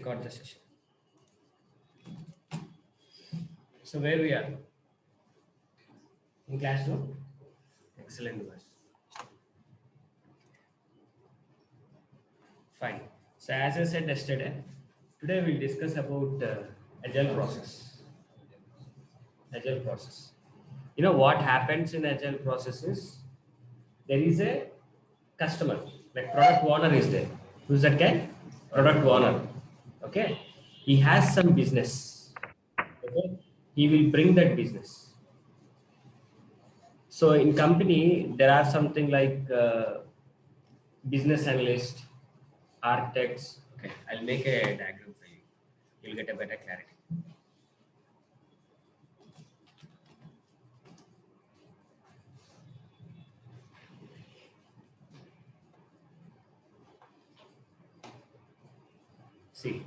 Record the session. So where we are? In classroom? Excellent, Vikas. Fine. So as I said yesterday, today we'll discuss about agile process. Agile process. You know what happens in agile process is there is a customer, like product owner is there. Who's that guy? Product owner. Okay. He has some business. Okay. He will bring that business. So in company, there are something like business analyst, architects. Okay, I'll make a diagram for you. You'll get a better clarity. See.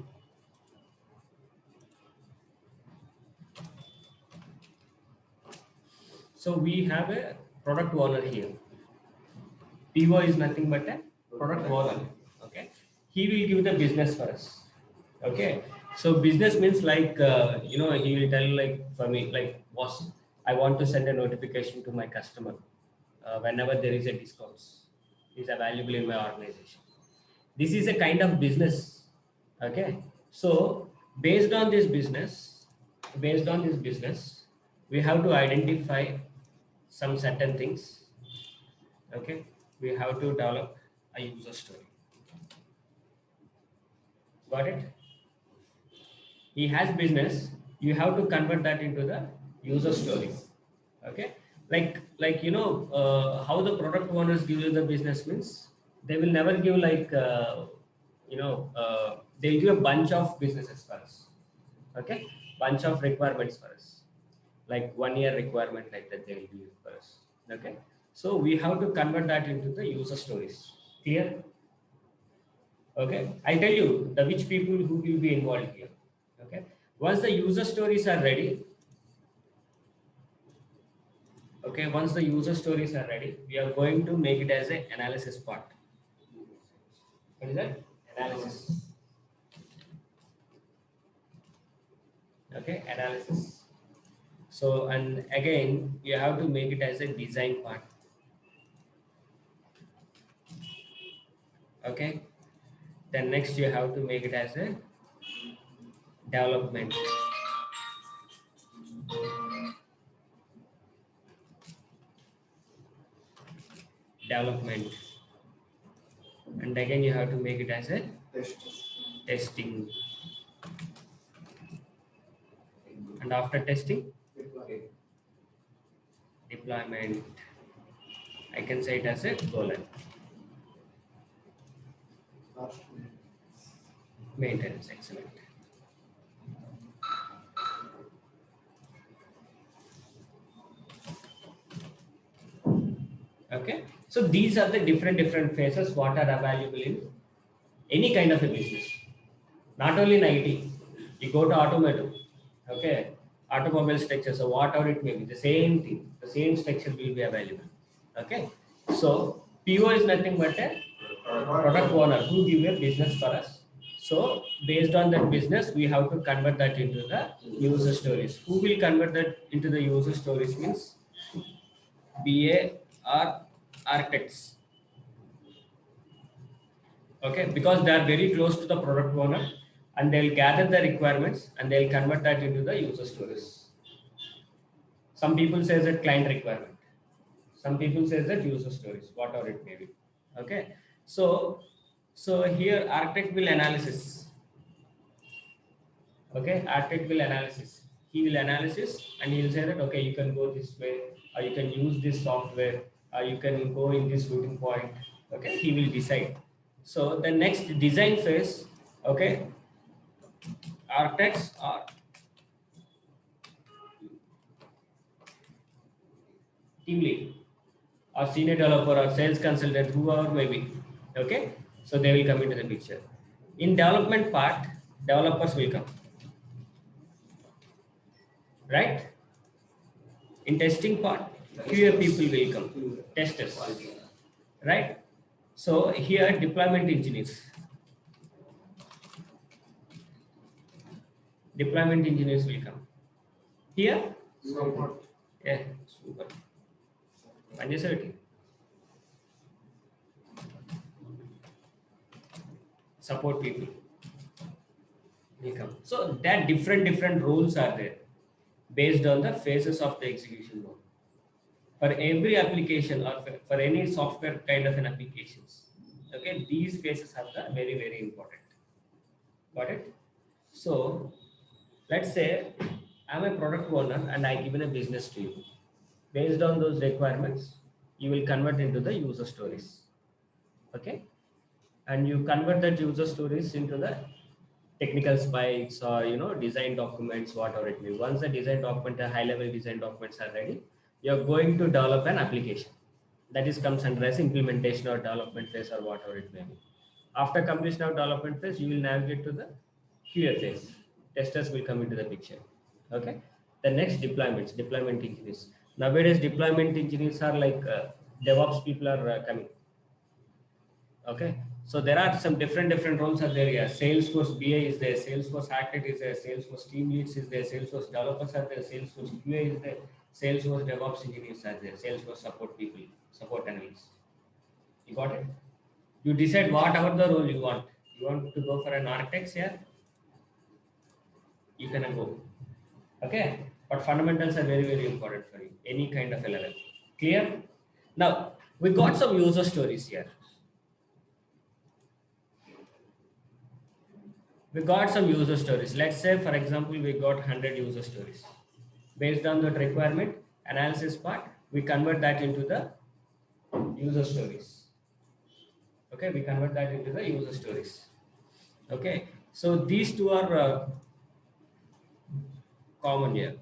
So we have a product owner here. PO is nothing but a product owner. Okay. He will give the business for us. Okay. So business means like, he will tell like for me, like, boss, I want to send a notification to my customer whenever there is a discount is available in my organization. This is a kind of business. Okay. So based on this business, we have to identify some certain things. Okay. We have to develop a user story. Got it? He has business. You have to convert that into the user story. Okay. How the product owners give you the business means they will never give like, they'll give a bunch of businesses for us. Okay. Bunch of requirements for us. Like 1 year requirement like that they will give for us. Okay. So we have to convert that into the user stories. Clear? Okay. I'll tell you the which people who will be involved here. Okay. Once the user stories are ready, okay, once the user stories are ready, we are going to make it as an analysis part. What is that? Analysis. Okay, analysis. So, and again, you have to make it as a design part. Okay. Then next you have to make it as a development. Development. And again you have to make it as a testing. And after testing, deployment. I can say it as a go live. Maintenance, excellent. Okay, so these are the different phases what are available in any kind of a business, not only in IT. You go to automotive, okay, automobile structure, so whatever it may be, the same thing, the same structure will be available. Okay, so PO is nothing but a product owner who give a business for us. So based on that business, we have to convert that into the user stories. Who will convert that into the user stories means BA or architects. Okay, because they are very close to the product owner and they'll gather the requirements and they'll convert that into the user stories. Some people say that client requirement. Some people say that user stories, whatever it may be. Okay, so here architect will analysis. Okay, architect will analysis. He will analysis and he will say that okay, you can go this way, or you can use this software, or you can go in this routing point. Okay, he will decide. So the next design phase, okay, architects are team lead or senior developer or sales consultant, whoever may be. Okay, so they will come into the picture. In development part, developers will come, right? In testing part, QA people will come, testers, right? So here deployment engineers. Deployment engineers will come. Here? Yeah, super. Manjusarity. Support people will come. So that different roles are there based on the phases of the execution mode. For every application or for any software kind of an applications. Okay, these phases are the very important. Got it? So let's say I'm a product owner and I given a business to you. Based on those requirements, you will convert into the user stories. Okay, and you convert that user stories into the technical spikes or design documents, whatever it may be. Once the design document, the high level design documents are ready, you're going to develop an application that is comes under as implementation or development phase or whatever it may be. After completion of development phase, you will navigate to the QA phase. Testers will come into the picture. Okay, the next deployment engineers. Nowadays deployment engineers are like DevOps people are coming. Okay, so there are some different roles are there. Yeah, Salesforce BA is there, Salesforce architect is there, Salesforce team leads is there, Salesforce developers are there, Salesforce QA is there, Salesforce DevOps engineers are there, Salesforce support people, support analysts. You got it? You decide whatever the role you want. You want to go for an architect here, you can go. Okay, but fundamentals are very important for you. Any kind of a level. Clear? Now we got some user stories here. We got some user stories. Let's say, for example, we got 100 user stories. Based on that requirement analysis part, we convert that into the user stories. Okay, we convert that into the user stories. Okay, so these two are common here.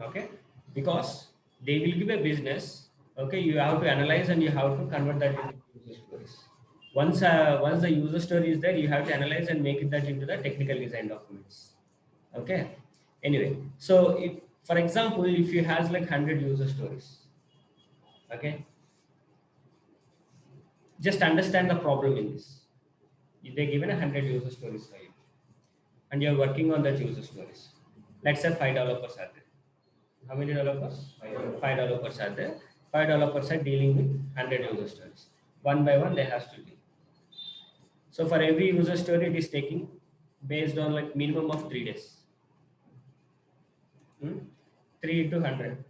Okay, because they will give a business. Okay, you have to analyze and you have to convert that into user stories. Once the user story is there, you have to analyze and make that into the technical design documents. Okay, anyway, so if for example if you has like 100 user stories, okay, just understand the problem in this. If they given 100 user stories for you and you're working on that user stories, let's say 5 developers are there. How many developers? 5 developers are there. 5 developers are dealing with 100 user stories. One by one they have to deal. So for every user story it is taking based on like minimum of 3 days. 3 into 100.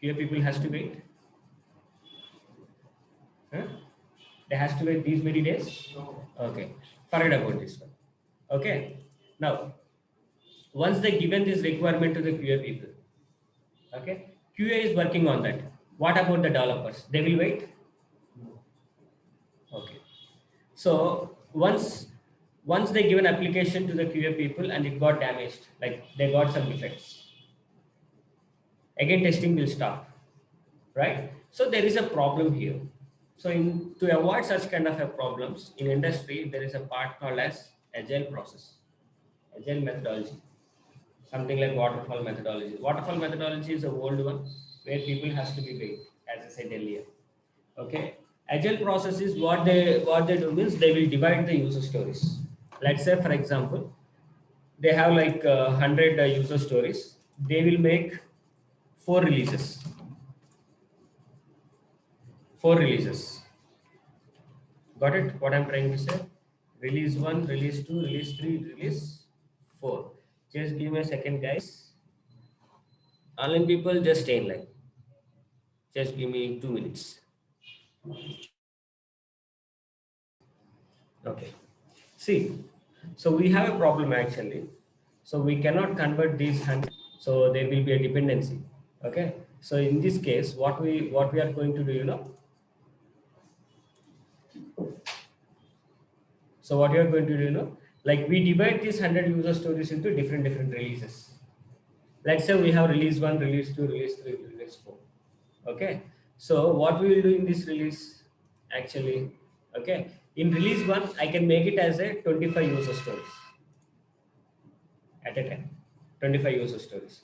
Here people has to wait. Huh? They has to wait these many days. Okay, forget about this one. Okay, now once they given this requirement to the QA people, okay, QA is working on that. What about the developers? They will wait. Okay, so once they give an application to the QA people and it got damaged, like they got some defects, again testing will stop, right? So there is a problem here. So to avoid such kind of a problems in industry, there is a part called as agile process, agile methodology, something like waterfall methodology. Waterfall methodology is a old one where people has to be wait, as I said earlier. Okay, agile process is what they do means they will divide the user stories. Let's say for example, they have like 100 user stories. They will make 4 releases. 4 releases. Got it? What I'm trying to say? Release 1, release 2, release 3, release 4. Just give me a second, guys. Online people, just stay in line. Just give me 2 minutes. Okay. See, so we have a problem actually. So we cannot convert these 100. So there will be a dependency. Okay. So in this case, what we are going to do, So what you are going to do, like we divide these 100 user stories into different releases. Let's say we have release 1, release 2, release 3, release 4. Okay. So what we will do in this release, actually, okay, in release 1, I can make it as a 25 user stories at a time. 25 user stories.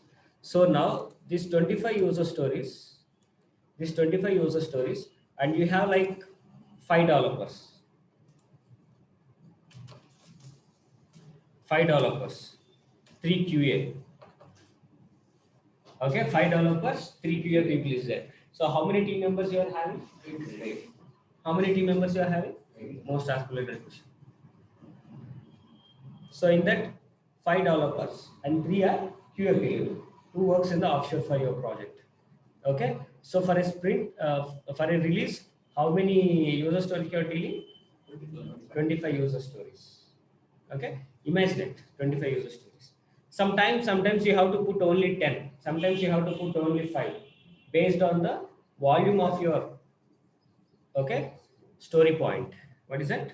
So now these 25 user stories, and you have like 5 developers, 3 QA. Okay, 5 developers, 3 QA people is there. So how many team members you are having? How many team members you are having? Most asked question. So in that, 5 developers and 3 are QA people who works in the offshore for your project. Okay. So for a sprint, for a release, how many user stories you are dealing? 25 user stories. Okay. Imagine it, 25 user stories. Sometimes you have to put only 10. Sometimes you have to put only 5, based on the volume of your, okay, story point. What is that?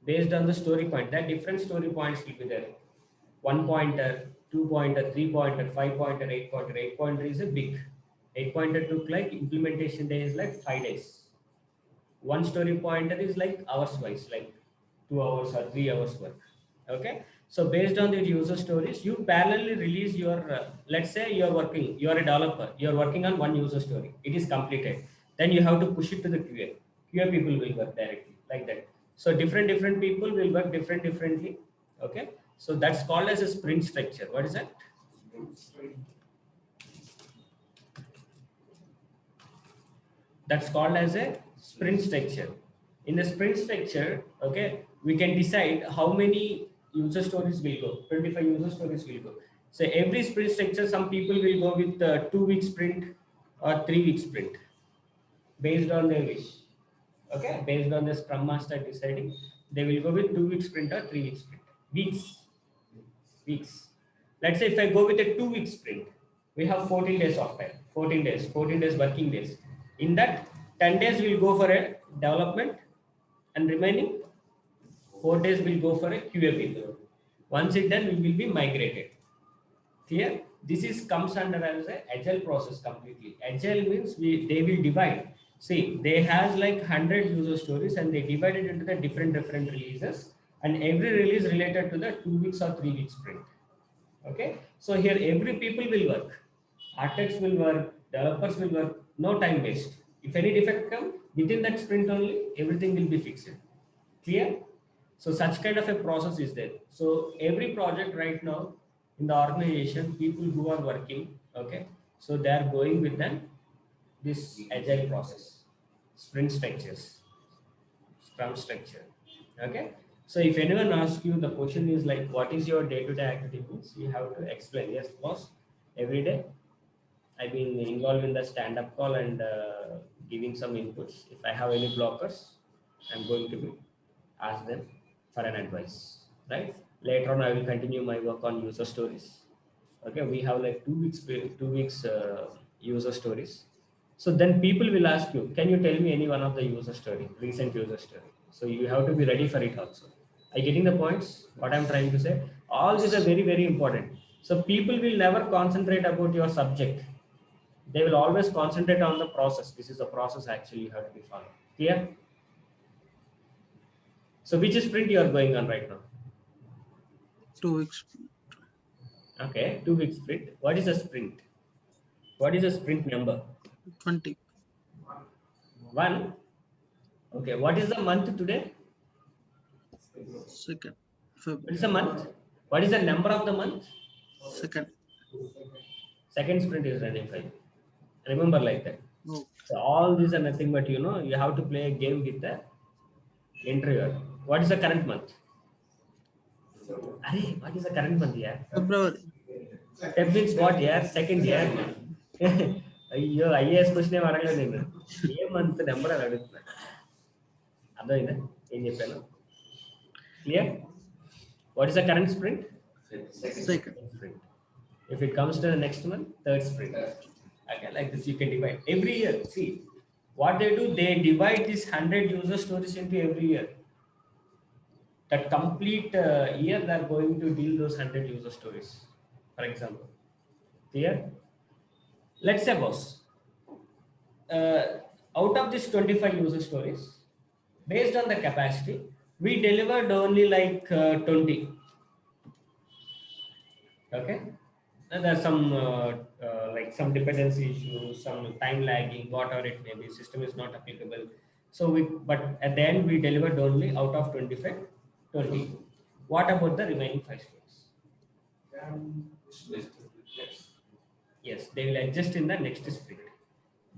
Based on the story point, that different story points will be there. 1 pointer, 2 pointer, 3 pointer, 5 pointer, 8 pointer. 8 pointer is a big. 8 pointer took like implementation day is like 5 days. One story pointer is like hours wise, like 2 hours or 3 hours work. Okay. So based on the user stories, you parallelly release your, let's say you're a developer, you're working on one user story. It is completed. Then you have to push it to the QA. QA people will work directly like that. So different people will work differently. Okay. So that's called as a sprint structure. What is that? That's called as a sprint structure. In the sprint structure, okay, we can decide how many user stories will go. 25 user stories will go. So every sprint structure, some people will go with 2 week sprint or 3 week sprint, based on their wish. Okay, based on the scrum master deciding, they will go with 2 week sprint or 3 week sprint. Weeks. Let's say if I go with a 2 week sprint, we have 14 days of time, 14 days working days. In that, 10 days will go for a development, and remaining 4 days will go for a QA people. Once it done, we will be migrated. Clear? This is comes under as a agile process completely. Agile means they will divide. See, they has like 100 user stories, and they divided into the different releases, and every release related to the 2 weeks or 3 weeks sprint. Okay, so here every people will work, architects will work, developers will work, no time waste. If any defect come within that sprint only, everything will be fixed. Clear? So such kind of a process is there. So every project right now in the organization, people who are working, okay, so they are going with them this agile process, sprint structures, scrum structure. Okay. So if anyone asks you, the question is like, what is your day-to-day activities? You have to explain. Yes, boss. Every day, I've been involved in the stand-up call and giving some inputs. If I have any blockers, I'm going to be ask them for an advice. Right. Later on, I will continue my work on user stories. Okay, we have like 2 weeks, 2 weeks user stories. So then people will ask you, can you tell me any one of the user story, recent user story? So you have to be ready for it also. Are you getting the points? What I'm trying to say? All these are very important. So people will never concentrate about your subject. They will always concentrate on the process. This is a process actually you have to be followed. Clear? So which sprint you are going on right now? 2 weeks. Okay, 2 week sprint. What is a sprint? What is a sprint number? 20. One. Okay, what is the month today? Second. What is the month? What is the number of the month? Second. Second sprint is running 5. Remember like that. Oh, So all these are nothing but you have to play a game with the interviewer. What is the current month? Arey, what is the current month, yeah? February. Feb means what, yeah? Second year. అయ్యో IAS question ఏం అడగలేదు నేను. ఏ month number అని అడుగుతున్నా. అర్థమైందా ఏం చెప్పాను? Clear? What is the current sprint? Second. Sprint. If it comes to the next one, third sprint. Okay, like this you can divide every year. See what they do, they divide these 100 user stories into every year. That complete year they are going to deal those 100 user stories, for example. Clear? Let's say, boss, out of these 25 user stories, based on the capacity, we delivered only like 20. Okay, and there's some like some dependency issues, some time lagging, whatever it may be. System is not applicable. So but at the end we delivered only out of 25, 20. What about the remaining 5 sprints? Yes, they will adjust in the next sprint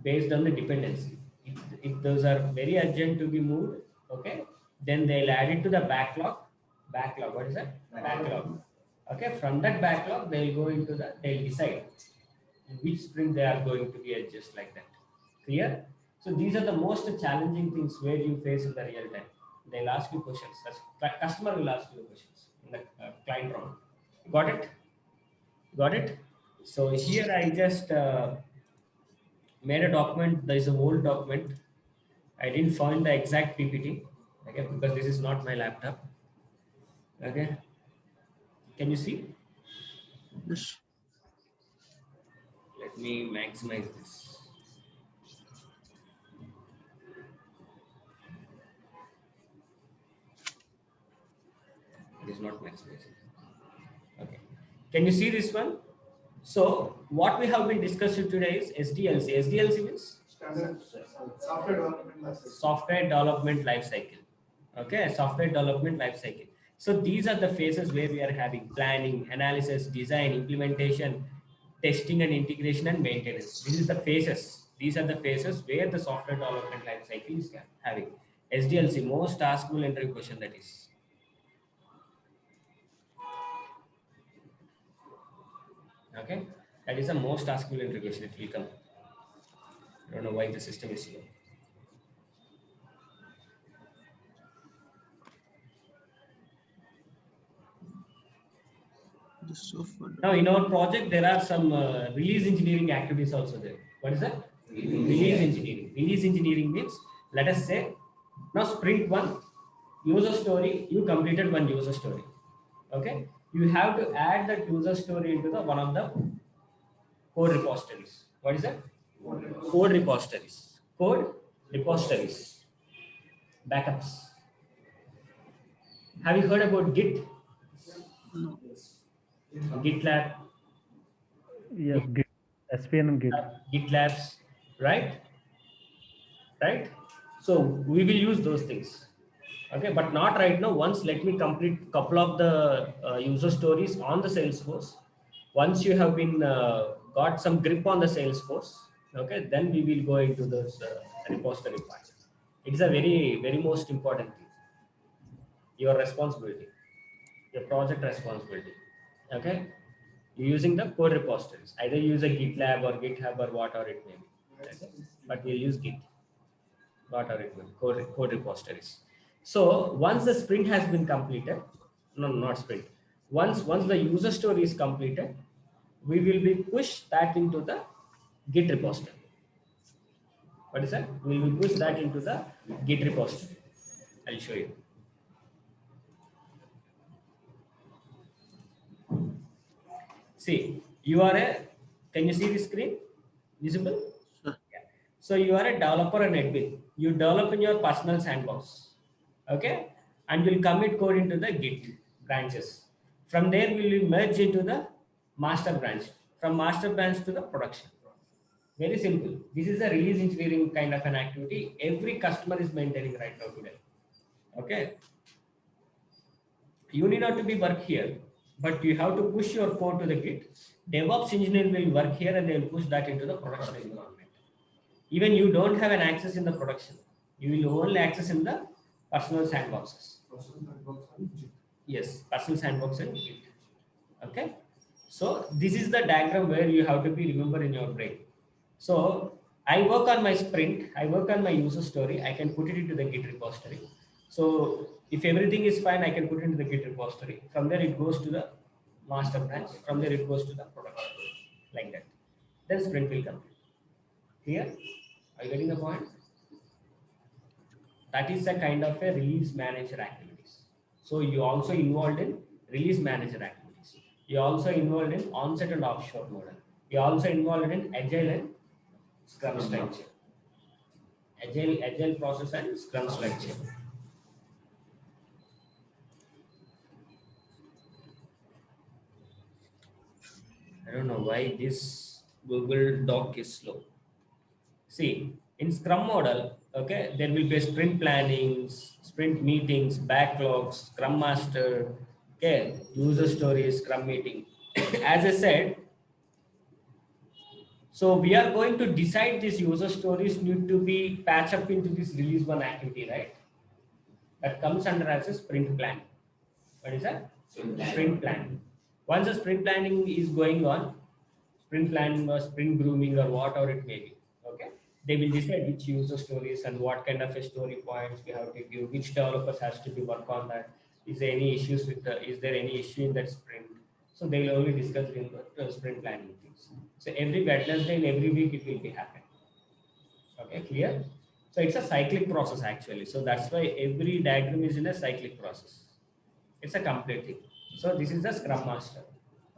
based on the dependency. If those are very urgent to be moved, okay, then they'll add it to the backlog. Backlog, what is that? Backlog. Okay, from that backlog, they'll decide in which sprint they are going to be adjust like that. Clear? So these are the most challenging things where you face in the real time. They'll ask you questions. Customer will ask you questions in the client round. Got it? Got it? So here I just made a document. There is a old document. I didn't find the exact PPT, okay, because this is not my laptop. Okay, can you see? Yes. Let me maximize this. It is not maximizing. Okay, can you see this one? So what we have been discussing today is SDLC. SDLC means Standard software development life cycle. software development life cycle. Okay, software development life cycle. So these are the phases where we are having planning, analysis, design, implementation, testing and integration and maintenance. This is the phases. These are the phases where the software development life cycle is having. SDLC, most askable interview question that is. Okay, that is the most askable interview question. It will come. I don't know why the system is slow. The software. Now, in our project, there are some release engineering activities also there. What is that? Release engineering. Release engineering means, let us say, now sprint 1, user story, you completed one user story. Okay? You have to add that user story into the one of the code repositories. What is that? Code repositories. Code repositories. Backups. Have you heard about Git? No. GitLab, Yes, Git, SPN and Git. GitLabs, right? Right? So we will use those things. Okay, but not right now. Once let me complete couple of the user stories on the Salesforce. Once you have been got some grip on the Salesforce, okay, then we will go into this repository part. It's a very most important thing. Your responsibility, your project responsibility. Okay, you're using the code repositories. Either use a GitLab or GitHub or whatever it may be. Okay? But we'll use Git, whatever it may be, code repositories. So once the sprint has been completed, no, not sprint. Once the user story is completed, we will be push that into the Git repository. What is that? We will push that into the Git repository. I'll show you. See, can you see the screen? Visible? Sure. Yeah. So you are a developer and admin. You develop in your personal sandbox. Okay? And you'll commit code into the Git branches. From there, we will merge into the master branch. From master branch to the production. Very simple. This is a release engineering kind of an activity. Every customer is maintaining right now today. Okay? You need not to be work here, but you have to push your code to the Git. DevOps engineer will work here and they will push that into the production environment. Even you don't have an access in the production. You will only access in the personal sandboxes. Yes, personal sandbox and Git. Okay. So this is the diagram where you have to be remember in your brain. So I work on my sprint, I work on my user story, I can put it into the Git repository. So if everything is fine, I can put it into the Git repository. From there it goes to the master branch. From there it goes to the production, like that. Then sprint will complete. Clear? Are you getting the point? That is a kind of a release manager activities. So you also involved in release manager activities. You also involved in onset and offshore model. You also involved in agile and scrum structure. Agile process and scrum structure. I don't know why this Google Doc is slow. See, in Scrum model, okay, there will be sprint plannings, sprint meetings, backlogs, Scrum Master, okay, user stories, Scrum meeting. As I said, so we are going to decide these user stories need to be patched up into this release one activity, right? That comes under as a sprint plan. What is that? Sprint planning. Once a sprint planning is going on, sprint planning or sprint grooming or whatever it may be, okay, they will decide which user stories and what kind of a story points we have to give, which developers has to be work on that. Is there any issues with the, is there any issue in that sprint? So they will only discuss in the sprint planning things. So every Wednesday and every week it will be happening. Okay, clear? So it's a cyclic process actually. So that's why every diagram is in a cyclic process. It's a complete thing. So this is the Scrum Master.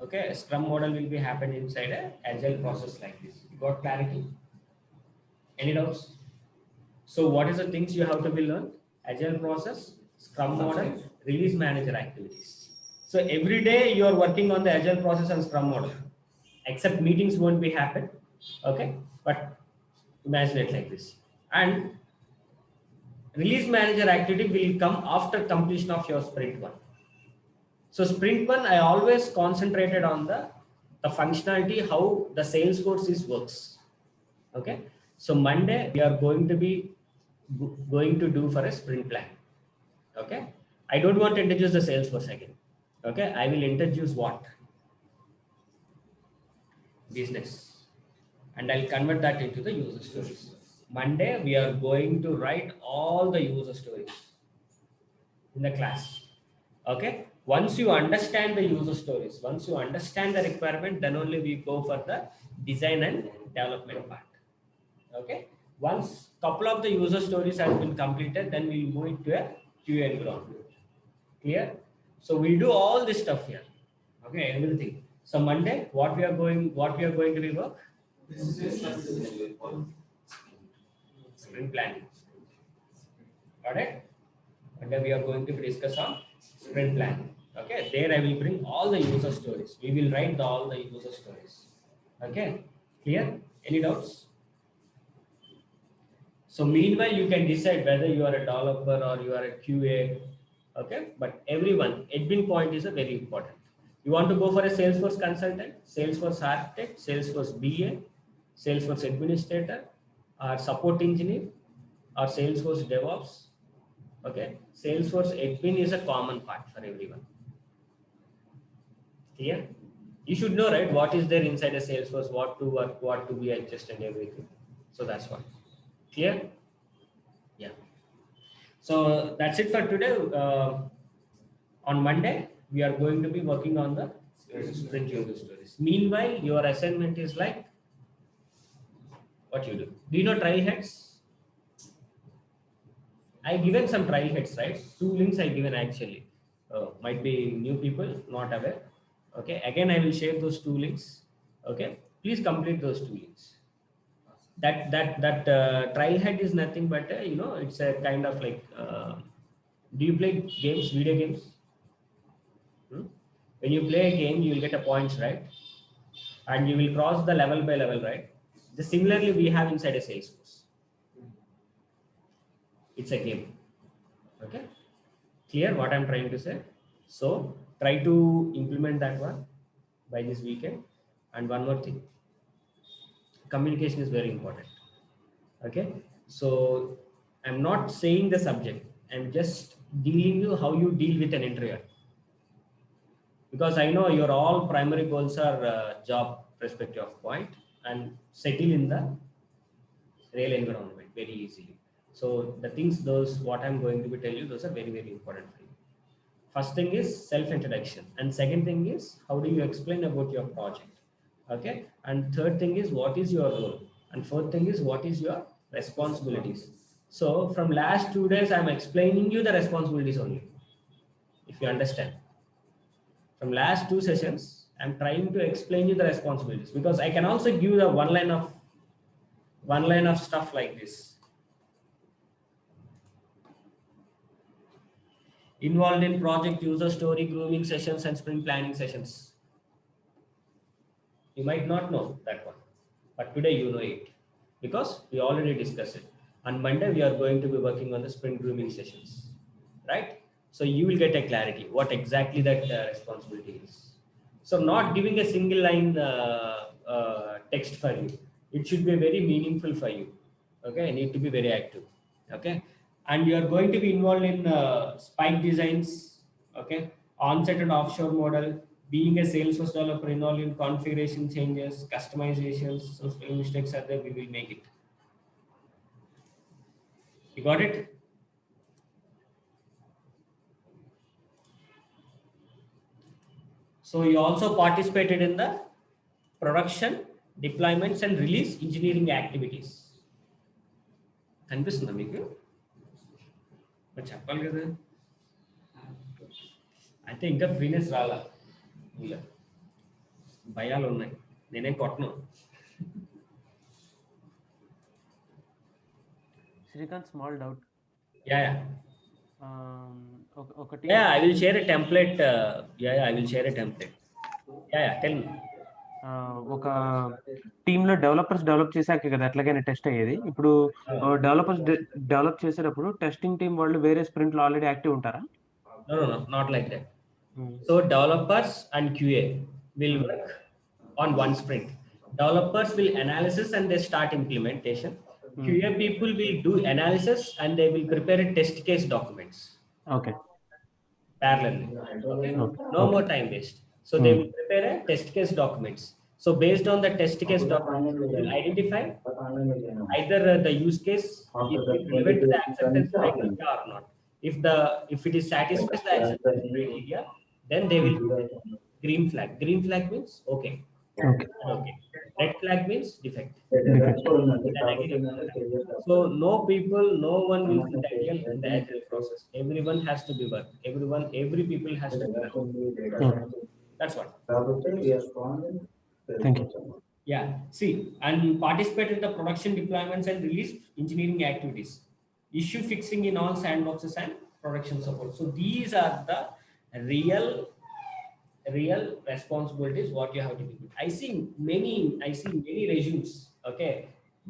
Okay, a Scrum model will be happening inside a agile process like this. You got clarity? Any doubts? So what is the things you have to be learned? Agile process, Scrum model, release manager activities. So every day you are working on the agile process and Scrum model. Except meetings won't be happen. Okay, but imagine it like this. And release manager activity will come after completion of your sprint one. So sprint one, I always concentrated on the functionality, how the Salesforce is works. Okay. So Monday we are going to be going to do for a sprint plan. Okay. I don't want to introduce the Salesforce again. Okay. I will introduce what? Business. And I'll convert that into the user stories. Monday we are going to write all the user stories in the class. Okay. Once you understand the user stories, once you understand the requirement, then only we go for the design and development part. Okay. Once couple of the user stories has been completed, then we'll move it to a QA environment. Clear? So we'll do all this stuff here. Okay, everything. So Monday, what we are going to be work? Sprint planning. Got it? Monday we are going to discuss on sprint planning. Okay, there I will bring all the user stories. We will write all the user stories. Okay, clear? Any doubts? So meanwhile, you can decide whether you are a developer or you are a QA. Okay, but everyone, admin point is a very important. You want to go for a Salesforce consultant, Salesforce architect, Salesforce BA, Salesforce administrator, or support engineer, or Salesforce DevOps. Okay, Salesforce admin is a common part for everyone. Clear? You should know, right, what is there inside a Salesforce, what to work, what to be adjusted, and everything. So that's what. Clear? Yeah. So that's it for today. On Monday, we are going to be working on the sprint user stories. Meanwhile, your assignment is like what you do. Do you know trial heads? I given some trial heads, right? 2 links I given actually. Might be new people not aware. Okay. Again, I will share those 2 links. Okay. Please complete those 2 links. That trial head is nothing but it's a kind of like. Do you play games, video games? When you play a game, you will get a points, right? And you will cross the level by level, right? Similarly, we have inside a Salesforce. It's a game. Okay. Clear what I'm trying to say? So try to implement that one by this weekend. And one more thing. Communication is very important. Okay. So I'm not saying the subject. I'm just dealing you how you deal with an interviewer. Because I know your all primary goals are job perspective of point and settle in the real environment very easily. So the things, those what I'm going to be tell you, those are very, very important for you. First thing is self-introduction. And second thing is how do you explain about your project? Okay. And third thing is what is your role? And fourth thing is what is your responsibilities? So from last 2 days, I'm explaining you the responsibilities only. If you understand. From last 2 sessions, I'm trying to explain you the responsibilities because I can also give the one line of stuff like this. Involved in project user story grooming sessions and sprint planning sessions. You might not know that one, but today you know it because we already discussed it. On Monday, we are going to be working on the sprint grooming sessions, right? So you will get a clarity what exactly that responsibility is. So not giving a single line text for you. It should be very meaningful for you. Okay, need to be very active. Okay, and you are going to be involved in spike designs. Okay, on-site and offshore model. Being a Salesforce developer involved in configuration changes, customizations. So spelling mistakes are there. We will make it. You got it? So you also participated in the production, deployments and release engineering activities. కనిపిస్తుందా మీకు మరి చెప్పాలి కదా అయితే ఇంకా freeness రాలా ఇలా భయాలు ఉన్నాయి నేనేం కొట్టను Srikanth, small doubt. యా ఒకటి yeah I will share a template yeah I will share a template yeah tell me ఒక టీమ్ లో డెవలప్ చేశాక కదా ఎట్లాగైనా టెస్ట్ అయ్యేది. ఇప్పుడు డెవలపర్స్ డెవలప్ చేసేటప్పుడు టెస్టింగ్ టీం వాళ్ళు వేరే స్ప్రింట్ లో ఆల్రెడీ యాక్టివ్ ఉంటారా? No, not like that. So developers and QA will work on one sprint. Developers will analysis and they start implementation. QA people will do analysis and they will prepare a test case documents. Okay. Parallelly. Okay? No more time waste. So they will prepare a test case documents. So based on the test case documents, we will identify either the use case is relevant to the acceptance criteria or not. If it is satisfies the acceptance criteria, then they will green flag. Green flag means okay. Okay. Okay. Red flag means defect. Defect. Then again, so no one will be the ideal in the agile process. Everyone has to be work. Every people has to be work. That's what. Thank you. Yeah. See, and participate in the production deployments and release engineering activities. Issue fixing in all sandboxes and production support. So these are the real responsibilities what you have to do. I see many resumes. Okay,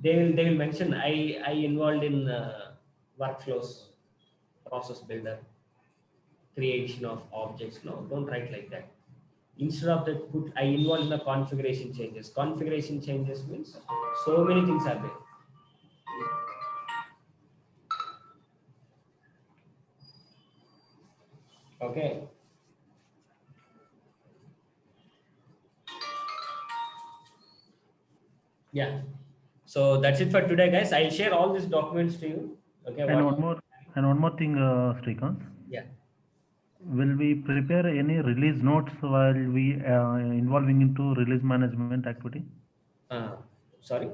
they will mention I involved in workflows, process builder, creation of objects. No, don't write like that. Instead of that, put I involved in the configuration changes. Configuration changes means so many things are there. Okay. Yeah. So that's it for today, guys. I'll share all these documents to you. Okay. And one more thing, Srikanth. Yeah. Will we prepare any release notes while we involving into release management activity? Sorry.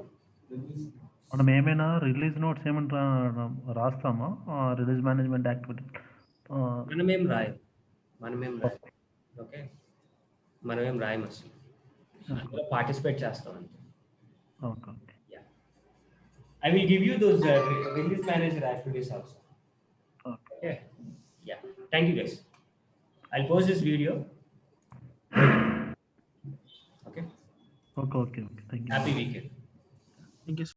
మనం ఏమైనా release notes ఏమైనా రాస్తామా release management activity? మనమేం రాయం. Okay, మనమేం రాయం అసలు. అందులో participate చేస్తాం అంతే. Okay. I will give you those release manager activities also. Okay. Yeah. Thank you, guys. I'll post this video. Okay. Okay. Thank you. Happy weekend. Thank you.